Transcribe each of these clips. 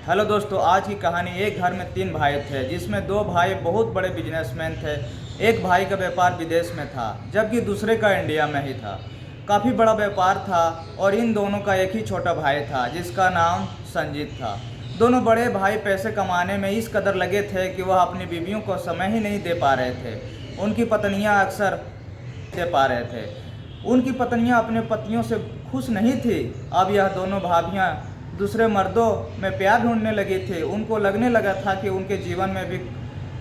Hello दोस्तों, आज की कहानी। एक घर में 3 भाई थे, जिसमें 2 भाई बहुत बड़े बिजनेसमैन थे। एक भाई का व्यापार विदेश में था, जबकि दूसरे का इंडिया में ही था। काफ़ी बड़ा व्यापार था और इन दोनों का एक ही छोटा भाई था, जिसका नाम संजीत था। दोनों बड़े भाई पैसे कमाने में इस कदर लगे थे कि वह अपनी बीवियों को समय ही नहीं दे पा रहे थे। उनकी पत्नियां अक्सर दे पा रहे थे। उनकी पत्नियां अपने पतियों से खुश नहीं थी। अब यह दोनों भाभियां दूसरे मर्दों में प्यार ढूंढने लगी थी। उनको लगने लगा था कि उनके जीवन में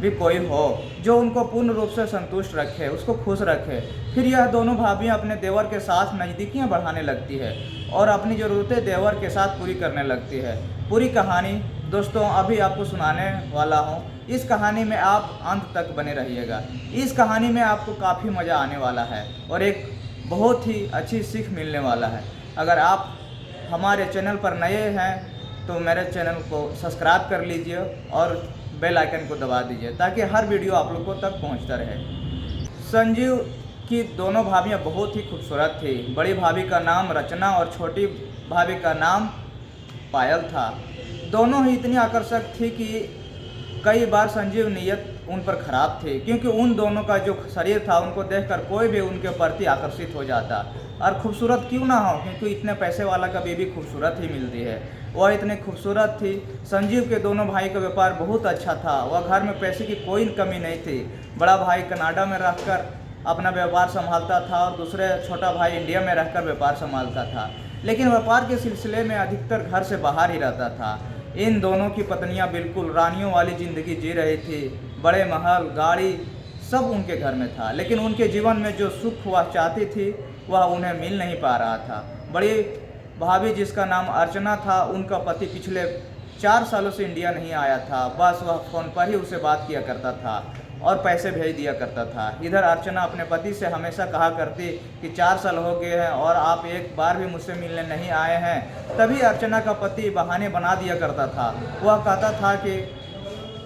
भी कोई हो जो उनको पूर्ण रूप से संतुष्ट रखे, उसको खुश रखे। फिर यह दोनों भाभियां अपने देवर के साथ नज़दीकियां बढ़ाने लगती है और अपनी ज़रूरतें देवर के साथ पूरी करने लगती है। पूरी कहानी दोस्तों अभी आपको सुनाने वाला हूँ। इस कहानी में आप अंत तक बने रहिएगा। इस कहानी में आपको काफ़ी मज़ा आने वाला है और एक बहुत ही अच्छी सीख मिलने वाला है। अगर आप हमारे चैनल पर नए हैं तो मेरे चैनल को सब्सक्राइब कर लीजिए और बेल आइकन को दबा दीजिए, ताकि हर वीडियो आप लोगों तक पहुंचता रहे। संजीव की दोनों भाभियां बहुत ही खूबसूरत थी। बड़ी भाभी का नाम रचना और छोटी भाभी का नाम पायल था। दोनों ही इतनी आकर्षक थी कि कई बार संजीव नीयत उन पर ख़राब थी, क्योंकि उन दोनों का जो शरीर था उनको देखकर कोई भी उनके प्रति आकर्षित हो जाता। और खूबसूरत क्यों ना हो, क्योंकि इतने पैसे वाला का बीवी खूबसूरत ही मिलती है। वह इतनी खूबसूरत थी। संजीव के दोनों भाई का व्यापार बहुत अच्छा था। वह घर में पैसे की कोई कमी नहीं थी। बड़ा भाई कनाडा में रहकर अपना व्यापार संभालता था और दूसरे छोटा भाई इंडिया में रहकर व्यापार संभालता था, लेकिन व्यापार के सिलसिले में अधिकतर घर से बाहर ही रहता था। इन दोनों की पत्नियां बिल्कुल रानियों वाली ज़िंदगी जी रही थी। बड़े महल, गाड़ी सब उनके घर में था, लेकिन उनके जीवन में जो सुख वह चाहती थी वह उन्हें मिल नहीं पा रहा था। बड़ी भाभी जिसका नाम अर्चना था, उनका पति पिछले 4 सालों से इंडिया नहीं आया था। बस वह फ़ोन पर ही उससे बात किया करता था और पैसे भेज दिया करता था। इधर अर्चना अपने पति से हमेशा कहा करती कि 4 साल हो गए हैं और आप एक बार भी मुझसे मिलने नहीं आए हैं। तभी अर्चना का पति बहाने बना दिया करता था। वह कहता था कि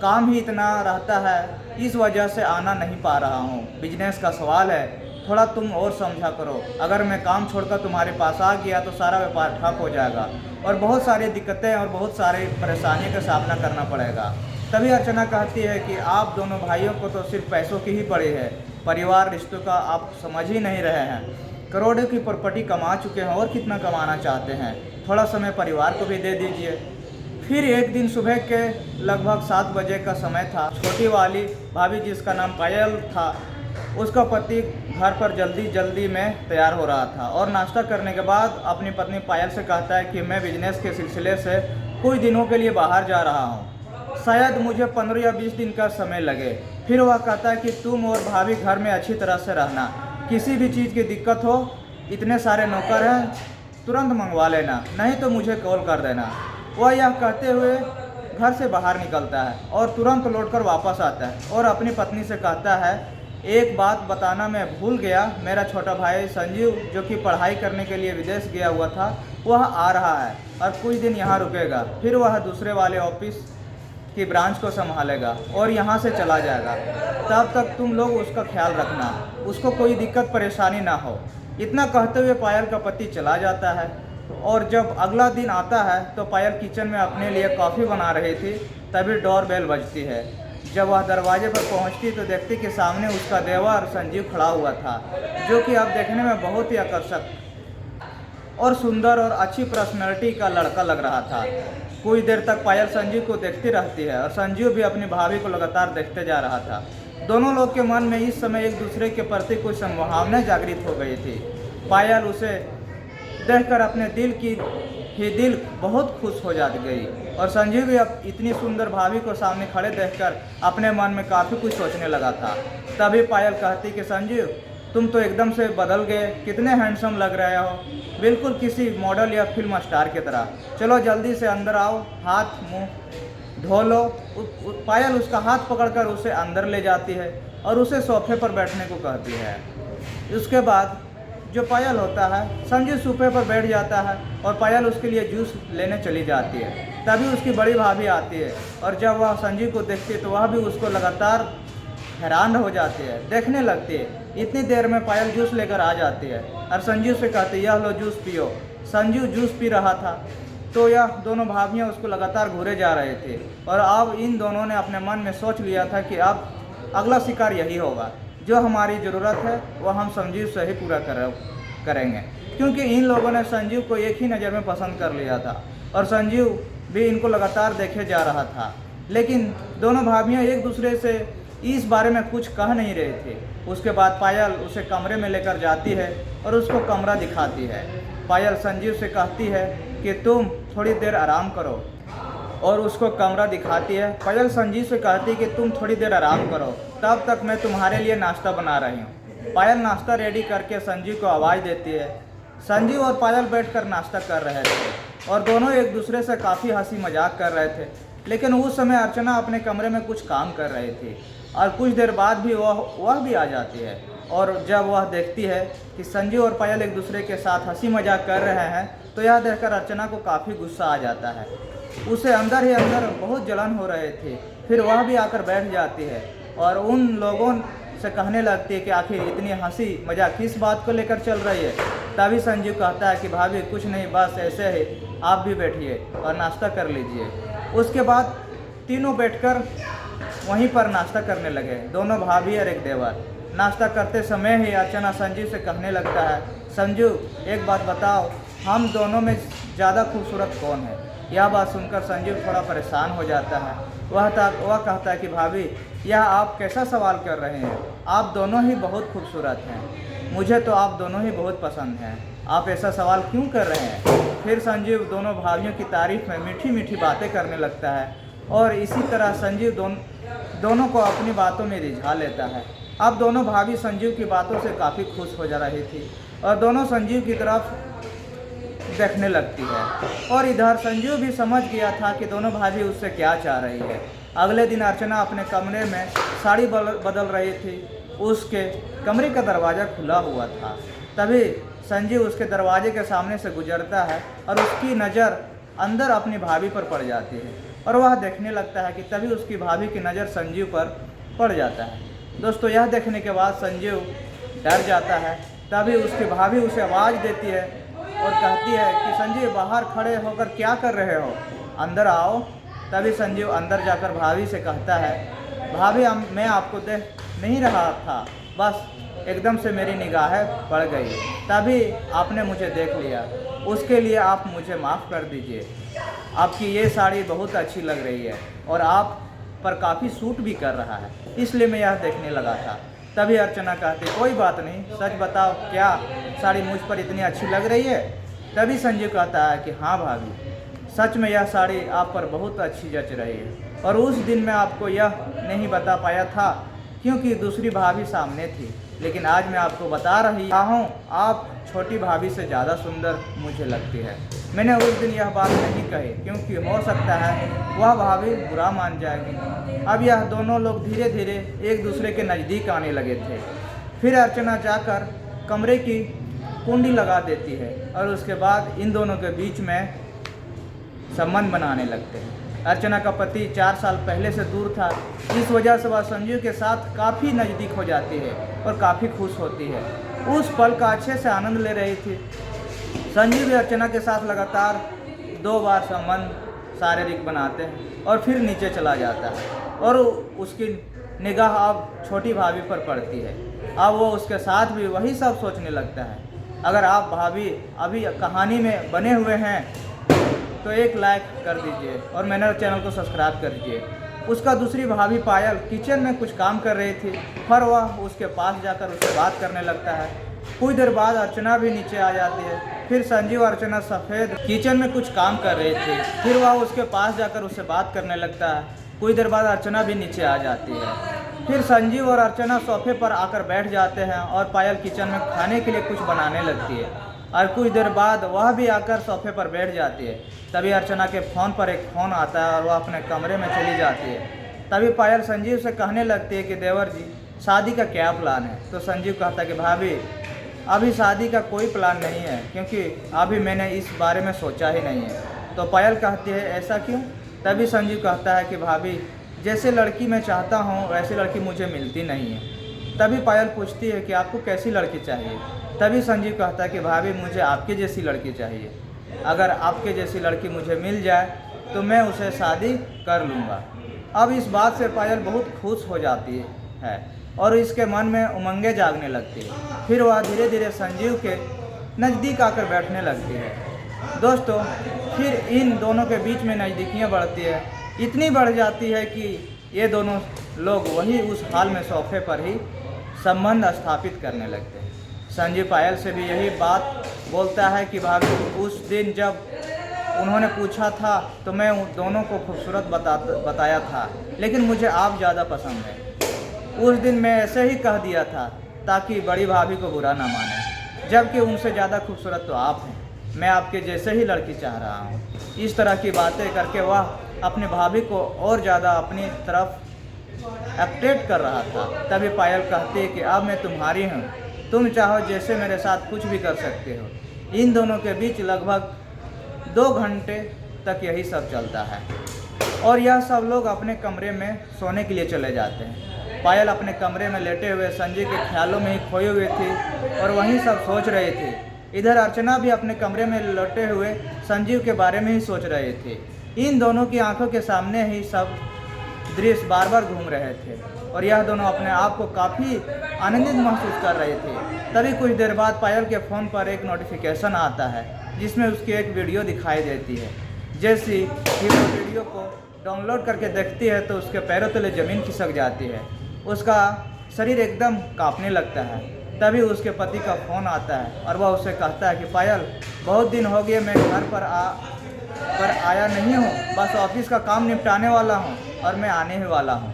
काम ही इतना रहता है, इस वजह से आना नहीं पा रहा हूँ। बिजनेस का सवाल है, थोड़ा तुम और समझा करो। अगर मैं काम छोड़कर तुम्हारे पास आ गया तो सारा व्यापार ठप हो जाएगा और बहुत सारी दिक्कतें और बहुत सारी परेशानियों का सामना करना पड़ेगा। तभी अर्चना कहती है कि आप दोनों भाइयों को तो सिर्फ पैसों की ही पड़ी है, परिवार रिश्तों का आप समझ ही नहीं रहे हैं। करोड़ों की प्रॉपर्टी कमा चुके हैं और कितना कमाना चाहते हैं। थोड़ा समय परिवार को भी दे दीजिए। फिर एक दिन सुबह के लगभग 7 बजे का समय था। छोटी वाली भाभी जिसका नाम पायल था, उसका पति घर पर जल्दी में तैयार हो रहा था और नाश्ता करने के बाद अपनी पत्नी पायल से कहता है कि मैं बिजनेस के सिलसिले से कुछ दिनों के लिए बाहर जा रहा हूँ, शायद मुझे 15 या 20 दिन का समय लगे। फिर वह कहता है कि तुम और भाभी घर में अच्छी तरह से रहना, किसी भी चीज़ की दिक्कत हो, इतने सारे नौकर हैं, तुरंत मंगवा लेना, नहीं तो मुझे कॉल कर देना। वह यह कहते हुए घर से बाहर निकलता है और तुरंत लौटकर वापस आता है और अपनी पत्नी से कहता है, एक बात बताना मैं भूल गया, मेरा छोटा भाई संजीव जो कि पढ़ाई करने के लिए विदेश गया हुआ था, वह आ रहा है और कुछ दिन यहाँ रुकेगा। फिर वह दूसरे वाले ऑफिस की ब्रांच को संभालेगा और यहाँ से चला जाएगा। तब तक तुम लोग उसका ख्याल रखना, उसको कोई दिक्कत परेशानी ना हो। इतना कहते हुए पायल का पति चला जाता है और जब अगला दिन आता है तो पायल किचन में अपने लिए कॉफ़ी बना रही थी। तभी डोरबेल बजती है। जब वह दरवाजे पर पहुंचती तो देखती कि सामने उसका देवर संजीव खड़ा हुआ था, जो कि अब देखने में बहुत ही आकर्षक और सुंदर और अच्छी पर्सनैलिटी का लड़का लग रहा था। कुछ देर तक पायल संजीव को देखती रहती है और संजीव भी अपनी भाभी को लगातार देखते जा रहा था। दोनों लोग के मन में इस समय एक दूसरे के प्रति कुछ संभावनाएं जागृत हो गई थी। पायल उसे देखकर अपने दिल बहुत खुश हो जाती गई और संजीव भी अब इतनी सुंदर भाभी को सामने खड़े देखकर अपने मन में काफ़ी कुछ सोचने लगा था। तभी पायल कहती कि संजीव, तुम तो एकदम से बदल गए, कितने हैंडसम लग रहे हो, बिल्कुल किसी मॉडल या फिल्म स्टार की तरह। चलो जल्दी से अंदर आओ, हाथ मुंह धो लो। पायल उसका हाथ पकड़कर उसे अंदर ले जाती है और उसे सोफे पर बैठने को कहती है। उसके बाद जो पायल होता है, संजीव सोफे पर बैठ जाता है और पायल उसके लिए जूस लेने चली जाती है। तभी उसकी बड़ी भाभी आती है और जब वह संजीव को देखती है तो वह भी उसको लगातार हैरान हो जाती है, देखने लगती है। इतनी देर में पायल जूस लेकर आ जाती है और संजीव से कहती है, यह लो जूस पियो। संजीव जूस पी रहा था तो यह दोनों भाभियाँ उसको लगातार घूरे जा रहे थे। और अब इन दोनों ने अपने मन में सोच लिया था कि अब अगला शिकार यही होगा, जो हमारी ज़रूरत है वह हम संजीव से ही पूरा करेंगे, क्योंकि इन लोगों ने संजीव को एक ही नज़र में पसंद कर लिया था और संजीव भी इनको लगातार देखे जा रहा था। लेकिन दोनों भाभियाँ एक दूसरे से इस बारे में कुछ कह नहीं रहे थे। उसके बाद पायल उसे कमरे में लेकर जाती है और उसको कमरा दिखाती है। पायल संजीव से कहती है कि तुम थोड़ी देर आराम करो और उसको कमरा दिखाती है। पायल संजीव से कहती है कि तुम थोड़ी देर आराम करो, तब तक मैं तुम्हारे लिए नाश्ता बना रही हूँ। पायल नाश्ता रेडी करके संजीव को आवाज़ देती है। संजीव और पायल बैठकर नाश्ता कर रहे थे और दोनों एक दूसरे से काफ़ी हंसी मजाक कर रहे थे। लेकिन उस समय अर्चना अपने कमरे में कुछ काम कर रही थी और कुछ देर बाद भी वह भी आ जाती है। और जब वह देखती है कि संजीव और पायल एक दूसरे के साथ हंसी मजाक कर रहे हैं तो यह देखकर अर्चना को काफ़ी गुस्सा आ जाता है। उसे अंदर ही अंदर बहुत जलन हो रहे थे। फिर वह भी आकर बैठ जाती है और उन लोगों से कहने लगती है कि आखिर इतनी हंसी मजाक किस बात को लेकर चल रही है। तभी संजीव कहता है कि भाभी कुछ नहीं, बस ऐसे ही, आप भी बैठिए और नाश्ता कर लीजिए। उसके बाद तीनों बैठकर वहीं पर नाश्ता करने लगे, दोनों भाभी और एक देवर। नाश्ता करते समय ही अर्चना संजीव से कहने लगता है, संजीव एक बात बताओ, हम दोनों में ज़्यादा खूबसूरत कौन है। यह बात सुनकर संजीव थोड़ा परेशान हो जाता है। वह कहता है कि भाभी यह आप कैसा सवाल कर रहे हैं, आप दोनों ही बहुत खूबसूरत हैं, मुझे तो आप दोनों ही बहुत पसंद हैं, आप ऐसा सवाल क्यों कर रहे हैं। फिर संजीव दोनों भाभियों की तारीफ में मीठी मीठी बातें करने लगता है और इसी तरह संजीव दोनों को अपनी बातों में रिझा लेता है। अब दोनों भाभी संजीव की बातों से काफ़ी खुश हो जा रही थी और दोनों संजीव की तरफ देखने लगती है। और इधर संजीव भी समझ गया था कि दोनों भाभी उससे क्या चाह रही है। अगले दिन अर्चना अपने कमरे में साड़ी बदल रही थी। उसके कमरे का दरवाज़ा खुला हुआ था। तभी संजीव उसके दरवाजे के सामने से गुजरता है और उसकी नज़र अंदर अपनी भाभी पर पड़ जाती है और वह देखने लगता है कि तभी उसकी भाभी की नज़र संजीव पर पड़ जाता है। दोस्तों यह देखने के बाद संजीव डर जाता है। तभी उसकी भाभी उसे आवाज़ देती है और कहती है कि संजीव बाहर खड़े होकर क्या कर रहे हो, अंदर आओ। तभी संजीव अंदर जाकर भाभी से कहता है, भाभी मैं आपको देख नहीं रहा था, बस एकदम से मेरी निगाहें पड़ गई, तभी आपने मुझे देख लिया, उसके लिए आप मुझे माफ़ कर दीजिए। आपकी ये साड़ी बहुत अच्छी लग रही है और आप पर काफ़ी सूट भी कर रहा है, इसलिए मैं यह देखने लगा था। तभी अर्चना कहती, कोई बात नहीं, सच बताओ क्या साड़ी मुझ पर इतनी अच्छी लग रही है। तभी संजीव कहता है कि हाँ भाभी, सच में यह साड़ी आप पर बहुत अच्छी जच रही है और उस दिन मैं आपको यह नहीं बता पाया था क्योंकि दूसरी भाभी सामने थी, लेकिन आज मैं आपको बता रही हूँ, आप छोटी भाभी से ज़्यादा सुंदर मुझे लगती है। मैंने उस दिन यह बात नहीं कही क्योंकि हो सकता है वह भाभी बुरा मान जाएगी। अब यह दोनों लोग धीरे धीरे एक दूसरे के नज़दीक आने लगे थे। फिर अर्चना जाकर कमरे की कुंडी लगा देती है और उसके बाद इन दोनों के बीच में संबंध बनाने लगते हैं। अर्चना का पति 4 साल पहले से दूर था, इस वजह से वह संजीव के साथ काफ़ी नज़दीक हो जाती है और काफ़ी खुश होती है। उस पल का अच्छे से आनंद ले रही थी। संजीव भी अर्चना के साथ लगातार 2 बार संबंध शारीरिक बनाते हैं और फिर नीचे चला जाता है और उसकी निगाह अब छोटी भाभी पर पड़ती है। अब वो उसके साथ भी वही सब सोचने लगता है। अगर आप भाभी अभी कहानी में बने हुए हैं तो एक लाइक कर दीजिए और मेरे चैनल को सब्सक्राइब कर दीजिए। उसका दूसरी भाभी पायल किचन में कुछ काम कर रही थी, पर वह उसके पास जाकर उससे बात करने लगता है। कुछ देर बाद अर्चना भी नीचे आ जाती है। फिर संजीव और अर्चना सफ़ेद किचन में कुछ काम कर रहे थे, फिर वह उसके पास जाकर उससे बात करने लगता है। कुछ देर बाद अर्चना भी नीचे आ जाती है। फिर संजीव और अर्चना सोफे पर आकर बैठ जाते हैं और पायल किचन में खाने के लिए कुछ बनाने लगती है और कुछ देर बाद वह भी आकर सोफे पर बैठ जाती है। तभी अर्चना के फ़ोन पर एक फ़ोन आता है और वह अपने कमरे में चली जाती है। तभी पायल संजीव से कहने लगती है कि देवर जी, शादी का क्या प्लान है। तो संजीव कहता है कि भाभी अभी शादी का कोई प्लान नहीं है क्योंकि अभी मैंने इस बारे में सोचा ही नहीं है। तो पायल कहती है ऐसा क्यों। तभी संजीव कहता है कि भाभी जैसे लड़की मैं चाहता हूँ वैसी लड़की मुझे मिलती नहीं है। तभी पायल पूछती है कि आपको कैसी लड़की चाहिए। तभी संजीव कहता है कि भाभी मुझे आपकी जैसी लड़की चाहिए। अगर आपके जैसी लड़की मुझे मिल जाए तो मैं उसे शादी कर लूँगा। अब इस बात से पायल बहुत खुश हो जाती है और इसके मन में उमंगें जागने लगती है। फिर वह धीरे धीरे संजीव के नज़दीक आकर बैठने लगती है। दोस्तों, फिर इन दोनों के बीच में नज़दीकियाँ बढ़ती है, इतनी बढ़ जाती है कि ये दोनों लोग वही उस हाल में सोफे पर ही संबंध स्थापित करने लगते हैं। संजीव पायल से भी यही बात बोलता है कि भाभी, उस दिन जब उन्होंने पूछा था तो मैं उन दोनों को खूबसूरत बताया था, लेकिन मुझे आप ज़्यादा पसंद है। उस दिन मैं ऐसे ही कह दिया था ताकि बड़ी भाभी को बुरा ना माने, जबकि उनसे ज़्यादा खूबसूरत तो आप हैं। मैं आपके जैसे ही लड़की चाह रहा हूँ। इस तरह की बातें करके वह अपने भाभी को और ज़्यादा अपनी तरफ अट्रैक्ट कर रहा था। तभी पायल कहती है कि अब मैं तुम्हारी हूँ, तुम चाहो जैसे मेरे साथ कुछ भी कर सकते हो। इन दोनों के बीच लगभग 2 घंटे तक यही सब चलता है और यह सब लोग अपने कमरे में सोने के लिए चले जाते हैं। पायल अपने कमरे में लेटे हुए संजीव के ख्यालों में ही खोई हुई थी और वहीं सब सोच रही थी। इधर अर्चना भी अपने कमरे में लेटे हुए संजीव के बारे में ही सोच रहे थे। इन दोनों की आंखों के सामने ही सब दृश्य बार बार घूम रहे थे और यह दोनों अपने आप को काफ़ी आनंदित महसूस कर रहे थे। तभी कुछ देर बाद पायल के फ़ोन पर एक नोटिफिकेशन आता है जिसमें उसकी एक वीडियो दिखाई देती है। जैसे ही वो वीडियो को डाउनलोड करके देखती है तो उसके पैरों तले ज़मीन खिसक जाती है, उसका शरीर एकदम कांपने लगता है। तभी उसके पति का फ़ोन आता है और वह उसे कहता है कि पायल, बहुत दिन हो गए मैं घर पर आया नहीं हूँ, बस ऑफिस का काम निपटाने वाला हूँ और मैं आने ही वाला हूँ।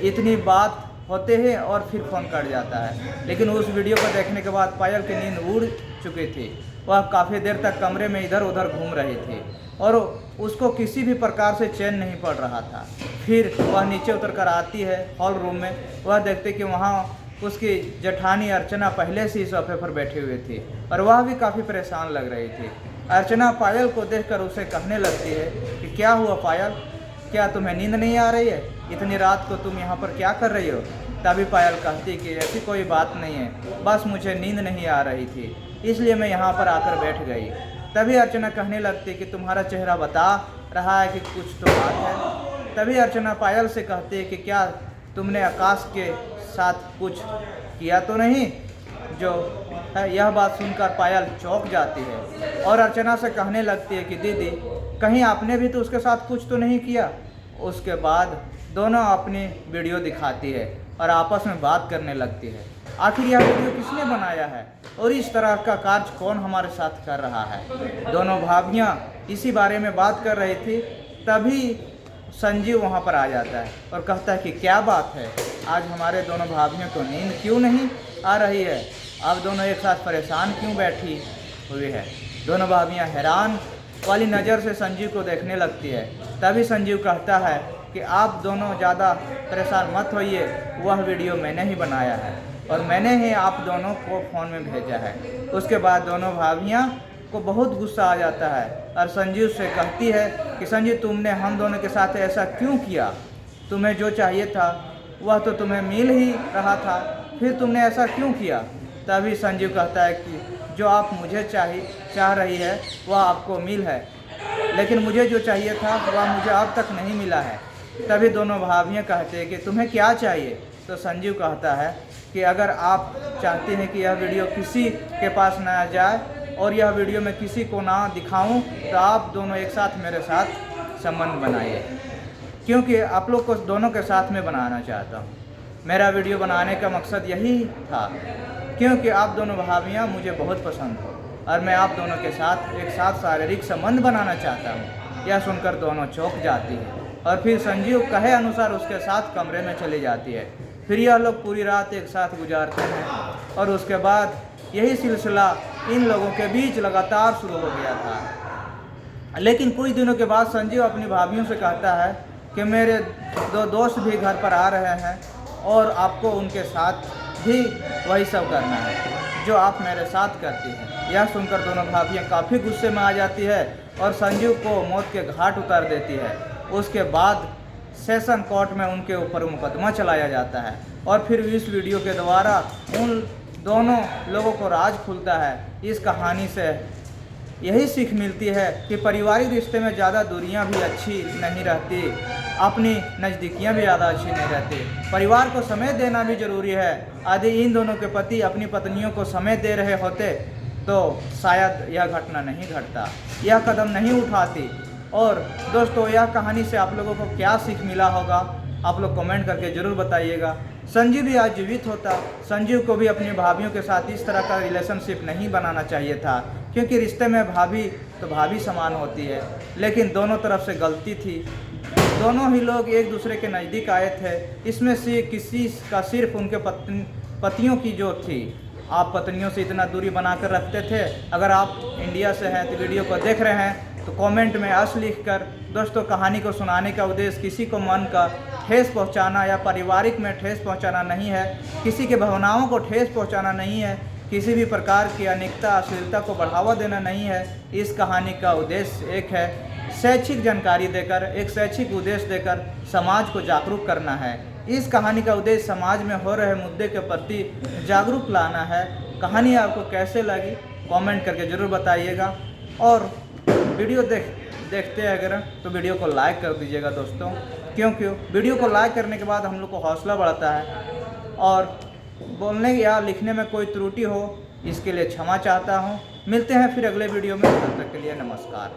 इतनी बात होते ही और फिर फ़ोन कट जाता है। लेकिन उस वीडियो को देखने के बाद पायल की नींद उड़ चुकी थी। वह काफ़ी देर तक कमरे में इधर उधर घूम रही थी और उसको किसी भी प्रकार से चैन नहीं पड़ रहा था। फिर वह नीचे उतर कर आती है हॉल रूम में। वह देखते कि वहाँ उसकी जेठानी अर्चना पहले से ही सोफे पर बैठी हुई थी और वह भी काफ़ी परेशान लग रही थी। अर्चना पायल को देखकर उसे कहने लगती है कि क्या हुआ पायल, क्या तुम्हें नींद नहीं आ रही है? इतनी रात को तुम यहाँ पर क्या कर रही हो? तभी पायल कहती कि ऐसी कोई बात नहीं है, बस मुझे नींद नहीं आ रही थी इसलिए मैं यहाँ पर आकर बैठ गई। तभी अर्चना कहने लगती कि तुम्हारा चेहरा बता रहा है कि कुछ तो बात है। तभी अर्चना पायल से कहती है कि क्या तुमने आकाश के साथ कुछ किया तो नहीं? जो है यह बात सुनकर पायल चौंक जाती है और अर्चना से कहने लगती है कि दीदी, कहीं आपने भी तो उसके साथ कुछ तो नहीं किया? उसके बाद दोनों अपनी वीडियो दिखाती है और आपस में बात करने लगती है। आखिर यह वीडियो किसने बनाया है और इस तरह का कार्य कौन हमारे साथ कर रहा है? दोनों भाभियाँ इसी बारे में बात कर रही थी। तभी संजीव वहाँ पर आ जाता है और कहता है कि क्या बात है, आज हमारे दोनों भाभियों को नींद क्यों नहीं आ रही है? आप दोनों एक साथ परेशान क्यों बैठी हुई है? दोनों भाभियाँ हैरान वाली नज़र से संजीव को देखने लगती है। तभी संजीव कहता है कि आप दोनों ज़्यादा परेशान मत होइए, वह वीडियो मैंने ही बनाया है और मैंने ही आप दोनों को फ़ोन में भेजा है। उसके बाद दोनों भाभियाँ को बहुत गुस्सा आ जाता है और संजीव से कहती है कि संजीव, तुमने हम दोनों के साथ ऐसा क्यों किया? तुम्हें जो चाहिए था वह तो तुम्हें मिल ही रहा था, फिर तुमने ऐसा क्यों किया? तभी संजीव कहता है कि जो आप मुझे चाह रही है वह आपको मिल है, लेकिन मुझे जो चाहिए था वह मुझे अब तक नहीं मिला है। तभी दोनों भाभियाँ कहते हैं कि तुम्हें क्या चाहिए? तो संजीव कहता है कि अगर आप चाहते हैं कि यह वीडियो किसी के पास ना जाए और यह वीडियो मैं किसी को ना दिखाऊं, तो आप दोनों एक साथ मेरे साथ संबंध बनाइए, क्योंकि आप लोग को दोनों के साथ में बनाना चाहता हूँ। मेरा वीडियो बनाने का मकसद यही था, क्योंकि आप दोनों भाभियाँ मुझे बहुत पसंद हो और मैं आप दोनों के साथ एक साथ शारीरिक संबंध बनाना चाहता हूँ। यह सुनकर दोनों चौंक जाती है और फिर संजीव कहे अनुसार उसके साथ कमरे में चली जाती है। फिर यह लोग पूरी रात एक साथ गुजारते हैं और उसके बाद यही सिलसिला इन लोगों के बीच लगातार शुरू हो गया था। लेकिन कुछ दिनों के बाद संजीव अपनी भाभियों से कहता है कि मेरे 2 दोस्त भी घर पर आ रहे हैं और आपको उनके साथ भी वही सब करना है जो आप मेरे साथ करती हैं। यह सुनकर दोनों भाभियाँ काफ़ी गुस्से में आ जाती है और संजीव को मौत के घाट उतार देती है। उसके बाद सेशन कोर्ट में उनके ऊपर मुकदमा चलाया जाता है और फिर इस वीडियो के द्वारा उन दोनों लोगों को राज खुलता है। इस कहानी से यही सीख मिलती है कि पारिवारिक रिश्ते में ज़्यादा दूरियां भी अच्छी नहीं रहती, अपनी नज़दीकियां भी ज़्यादा अच्छी नहीं रहती। परिवार को समय देना भी ज़रूरी है। यदि इन दोनों के पति अपनी पत्नियों को समय दे रहे होते तो शायद यह घटना नहीं घटता, यह कदम नहीं उठाती। और दोस्तों, यह कहानी से आप लोगों को क्या सीख मिला होगा, आप लोग कमेंट करके ज़रूर बताइएगा। संजीव भी आज जीवित होता, संजीव को भी अपनी भाभीयों के साथ इस तरह का रिलेशनशिप नहीं बनाना चाहिए था, क्योंकि रिश्ते में भाभी तो भाभी समान होती है। लेकिन दोनों तरफ से गलती थी, दोनों ही लोग एक दूसरे के नज़दीक आए थे। इसमें से किसी का सिर्फ उनके पतियों की जो थी, आप पत्नियों से इतना दूरी बनाकर रखते थे। अगर आप इंडिया से हैं तो वीडियो को देख रहे हैं तो कमेंट में अस लिख कर, दोस्तों कहानी को सुनाने का उद्देश्य किसी को मन का ठेस पहुंचाना या पारिवारिक में ठेस पहुंचाना नहीं है, किसी के भावनाओं को ठेस पहुंचाना नहीं है, किसी भी प्रकार की अनिकता अश्लीलता को बढ़ावा देना नहीं है। इस कहानी का उद्देश्य एक है, शैक्षिक जानकारी देकर, एक शैक्षिक उद्देश्य देकर समाज को जागरूक करना है। इस कहानी का उद्देश्य समाज में हो रहे मुद्दे के प्रति जागरूक लाना है। कहानी आपको कैसे लगी कमेंट करके ज़रूर बताइएगा, और वीडियो देखते हैं अगर तो वीडियो को लाइक कर दीजिएगा दोस्तों, क्योंकि वीडियो को लाइक करने के बाद हम लोग को हौसला बढ़ता है। और बोलने या लिखने में कोई त्रुटि हो इसके लिए क्षमा चाहता हूँ। मिलते हैं फिर अगले वीडियो में, तब तक के लिए नमस्कार।